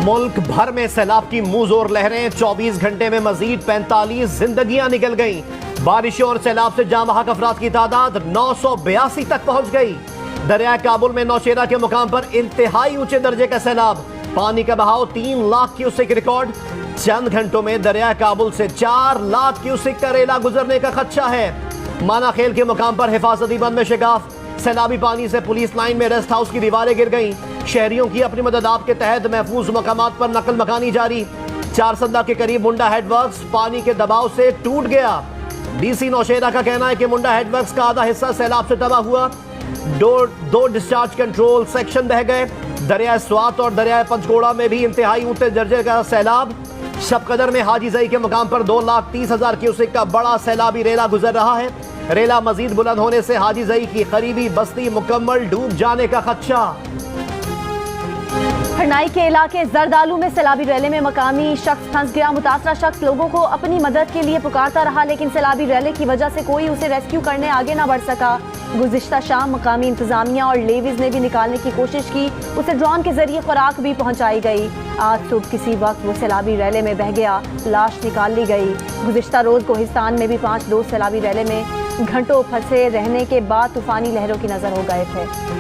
मुल्क भर में सैलाब की मुंहजोर लहरें, 24 घंटे में मजीद 45 जिंदगियां निकल गईं। बारिशों और सैलाब से जाँ बहक अफराद की तादाद 982 तक पहुंच गई। दरिया काबुल में नौशेरा के मुकाम पर इंतहाई ऊंचे दर्जे का सैलाब, पानी का बहाव 3 लाख क्यूसेक रिकॉर्ड। चंद घंटों में दरिया काबुल से 4 लाख क्यूसेक का रेला गुजरने का खदशा है। माना खेल के मुकाम पर हिफाजती बंद में शिगाफ, सैलाबी पानी से पुलिस लाइन में रेस्ट हाउस की दीवारें गिर गईं। शहरियों की अपनी मदद आप के तहत महफूज मकामात पर नकल मकानी जारी। 4 सदा के करीब मुंडा हेडवर्क्स पानी के दबाव से टूट गया। डीसी नौशेरा का कहना है कि मुंडा हेडवर्क्स का आधा हिस्सा सैलाब से तबाह हुआ। दो डिस्चार्ज कंट्रोल सेक्शन बह गए। दरिया स्वात और दरिया पंचकोड़ा में भी इंतहाई ऊंचे दर्जे का सैलाब। शबकदर में हाजी जई के मुकाम पर 2,30,000 क्यूसेक का बड़ा सैलाबी रेला गुजर रहा है। रेला मजीद बुलंद होने से हाजी जई की करीबी बस्ती मुकम्मल डूब जाने का खदशा। खरनाई के इलाके जरदालू में सैलाबी रैले में मकामी शख्स फंस गया। मुतासरा शख्स लोगों को अपनी मदद के लिए पुकारता रहा, लेकिन सैलाबी रैले की वजह से कोई उसे रेस्क्यू करने आगे ना बढ़ सका। गुज़िश्ता शाम मकामी इंतजामिया और लेविज ने भी निकालने की कोशिश की। उसे ड्रोन के जरिए खुराक भी पहुंचाई गई। आज सुबह किसी वक्त वो सैलाबी रैले में बह गया, लाश निकाल ली गई। गुज़िश्ता रोज कोहिस्तान में भी 5 दोस्त सैलाबी रैले में घंटों फंसे रहने के बाद तूफानी लहरों की नजर हो गए थे।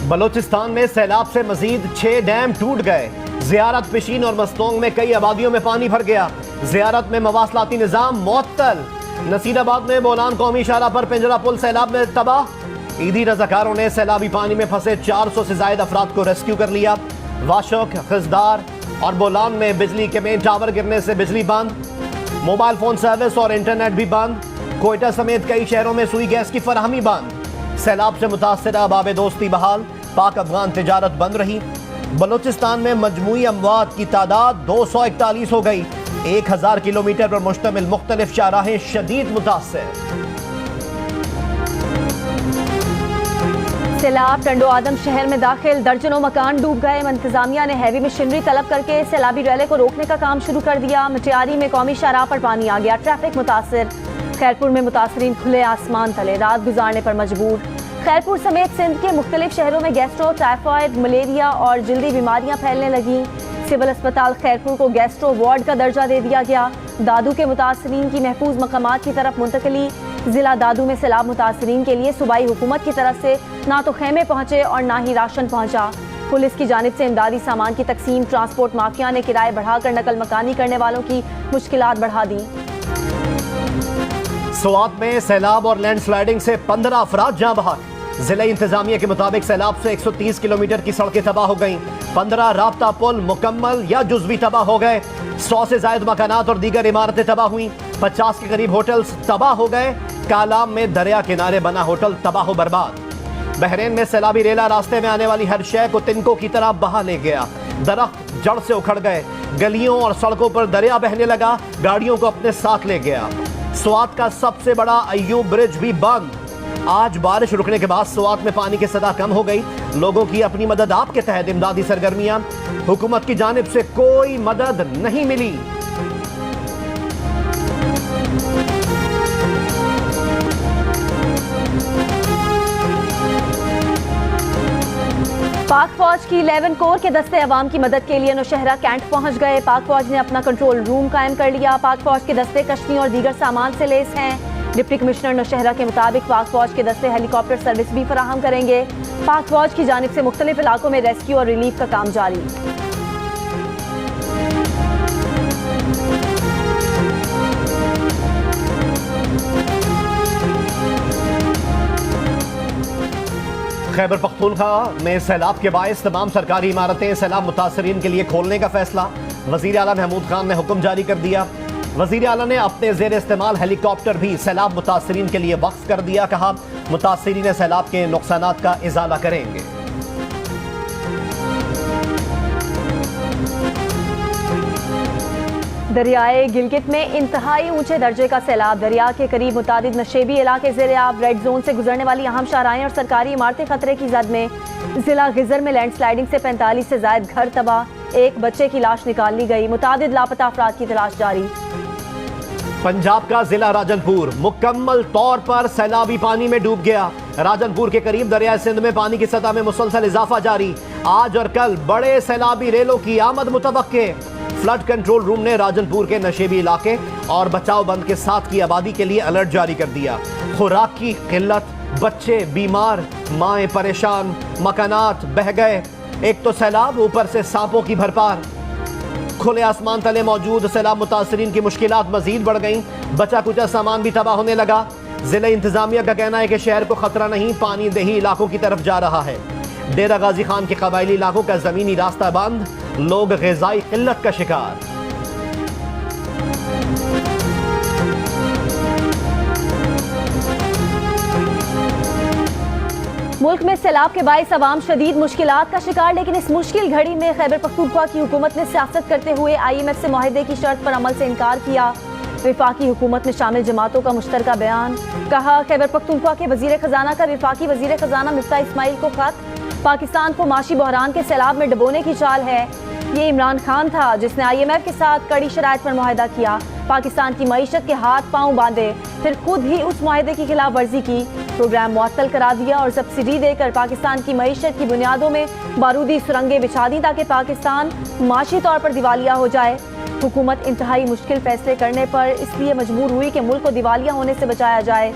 बलोचिस्तान में सैलाब से मजीद 6 डैम टूट गए। जियारत, पिशीन और मस्तोंग में कई आबादियों में पानी भर गया। जियारत में मवासलाती निजाम मुअत्तल। नसीराबाद में बोलान कौमी शाहरा पर पिंजरा पुल सैलाब में तबाह। ईदी रजाकारों ने सैलाबी पानी में फंसे 400 से ज्यादा अफराद को रेस्क्यू कर लिया। वाशक, खिजदार और बोलान में बिजली के मेन टावर गिरने से बिजली बंद। मोबाइल फोन सर्विस और इंटरनेट भी बंद। कोयटा समेत कई शहरों में सुई गैस की फराहमी बंद। सैलाब से मुतासरा बाब दोस्ती बहाल, पाक अफगान तिजारत बंद रही। बलोचिस्तान में मजमूई अमवात की तादाद 241 हो गई। 1000 किलोमीटर पर मुश्तमिल मुख्तलिफ शाहराहें शदीद मुतासर। सैलाब टंडो आदम शहर में दाखिल, दर्जनों मकान डूब गए। इंतजामिया ने हैवी मशीनरी तलब करके सैलाबी रैले को रोकने का काम शुरू कर दिया। मटियारी में कौमी शाहराह पर पानी आ गया, ट्रैफिक मुतासर। खैरपुर में मुतासरीन खुले आसमान तले रात गुजारने पर मजबूर। खैरपुर समेत सिंध के मुख्तलिफ शहरों में गैस्ट्रो, टाइफाइड, मलेरिया और जल्दी बीमारियां फैलने लगी। सिविल अस्पताल खैरपुर को गैस्ट्रो वार्ड का दर्जा दे दिया गया। दादू के मुतासरीन की महफूज मकामात की तरफ मुंतकली। जिला दादू में सैलाब मुतासरीन के लिए सूबाई हुकूमत की तरफ से ना तो खेमे पहुंचे और ना ही राशन पहुंचा। पुलिस की जानिब से इमदादी सामान की तकसीम। ट्रांसपोर्ट माफिया ने किराए बढ़ाकर नकल मकानी करने वालों की मुश्किलात बढ़ा दी। स्वात में सैलाब और लैंडस्लाइडिंग से 15 अफराद जाँ बहक। जिला इंतजामिया के मुताबिक सैलाब से 130 किलोमीटर की सड़कें तबाह हो गईं। 15 राब्ता पुल मुकम्मल या जुज़वी तबाह हो गए। 100 से ज्यादा मकानात और दीगर इमारतें तबाह हुई। 50 के करीब होटल्स तबाह हो गए। कालाम में दरिया किनारे बना होटल तबाह बर्बाद। बहरीन में सैलाबी रेला रास्ते में आने वाली हर शय को तिनकों की तरह बहा ले गया। दरख्त जड़ से उखड़ गए। गलियों और सड़कों पर दरिया बहने लगा, गाड़ियों को अपने साथ ले गया। स्वात का सबसे बड़ा अय्यूब ब्रिज भी बंद। आज बारिश रुकने के बाद स्वात में पानी की सतह कम हो गई। लोगों की अपनी मदद आप के तहत इमदादी सरगर्मियां। हुकूमत की जानिब से कोई मदद नहीं मिली। पाक फौज की 11 कोर के दस्ते अवाम की मदद के लिए नौशहरा कैंट पहुंच गए। पाक फौज ने अपना कंट्रोल रूम कायम कर लिया। पाक फौज के दस्ते कश्ती और दीगर सामान से लेस हैं। डिप्टी कमिश्नर नौशहरा के मुताबिक पाक फौज के दस्ते हेलीकॉप्टर सर्विस भी फराहम करेंगे। पाक फौज की जानिब से मुख्तलिफ इलाकों में रेस्क्यू और रिलीफ का काम जारी। खैबर पख्तूनख्वा में सैलाब के बायस तमाम सरकारी इमारतें सैलाब मुतासरीन के लिए खोलने का फैसला। वज़ीर आला महमूद खान ने हुक्म जारी कर दिया। वज़ीर आला ने अपने ज़ेर इस्तेमाल हेलीकॉप्टर भी सैलाब मुतासरीन के लिए वक्फ कर दिया। कहा मुतासरीन सैलाब के नुकसानात का इजाला करेंगे। दरियाए गिलगित में इंतहाई ऊंचे दर्जे का सैलाब। दरिया के करीब मुतादिद नशेबी इलाके ज़ेर-ए-आब। रेड जोन से गुजरने वाली अहम शाहराहें और सरकारी इमारतें खतरे की जद में। जिला गिजर में लैंडस्लाइडिंग से 45 से ज्यादा घर तबाह। एक बच्चे की लाश निकाल ली गई। मुतादिद लापता अफराद की तलाश जारी। पंजाब का जिला राजनपुर मुकम्मल तौर पर सैलाबी पानी में डूब गया। राजनपुर के करीब दरिया सिंध में पानी की सतह में मुसलसल इजाफा जारी। आज और कल बड़े सैलाबी रेलों की आमद मुतवक्के। फ्लड कंट्रोल रूम ने राजनपुर के नशेबी इलाके और बचाव बंद के साथ की आबादी के लिए अलर्ट जारी कर दिया। खुराक की किल्लत, बच्चे बीमार, माएं परेशान, मकानात बह गए। एक तो सैलाब, ऊपर से सांपों की भरपार। खुले आसमान तले मौजूद सैलाब मुतासरीन की मुश्किलात मजीद बढ़ गईं। बचा कुचा सामान भी तबाह होने लगा। जिला इंतजामिया का कहना है कि शहर को खतरा नहीं, पानी दही इलाकों की तरफ जा रहा है। डेरा गाजी खान के कबायली इलाकों का जमीनी रास्ता बंद, लोग ग़िज़ाई किल्लत का शिकार। मुल्क में सैलाब के बाइस अवाम शदीद मुश्किलात का शिकार, लेकिन इस मुश्किल घड़ी में खैबर पख्तूनख्वा की हुकूमत ने सियासत करते हुए IMF से मुआहदे की शर्त पर अमल से इनकार किया। वफाकी हुकूमत में शामिल जमातों का मुश्तरका बयान। कहा, खैबर पख्तूनख्वा के वजीर खजाना का वफाकी वजीर खजाना मिफ्ता इस्माइल को खत। पाकिस्तान को माशी बहरान के सैलाब में डुबोने की चाल है। ये इमरान खान था जिसने IMF के साथ कड़ी शराइत पर मुआहदा किया, पाकिस्तान की मईशत के हाथ पांव बांधे, फिर खुद ही उस मुआहदे की खिलाफ वर्जी की, प्रोग्राम मुअत्तल करा दिया और सब्सिडी देकर पाकिस्तान की मईशत की बुनियादों में बारूदी सुरंगें बिछा दी ताकि पाकिस्तान माशी तौर पर दिवालिया हो जाए। हुकूमत इंतहाई मुश्किल फैसले करने पर इसलिए मजबूर हुई कि मुल्क को दिवालिया होने से बचाया जाए।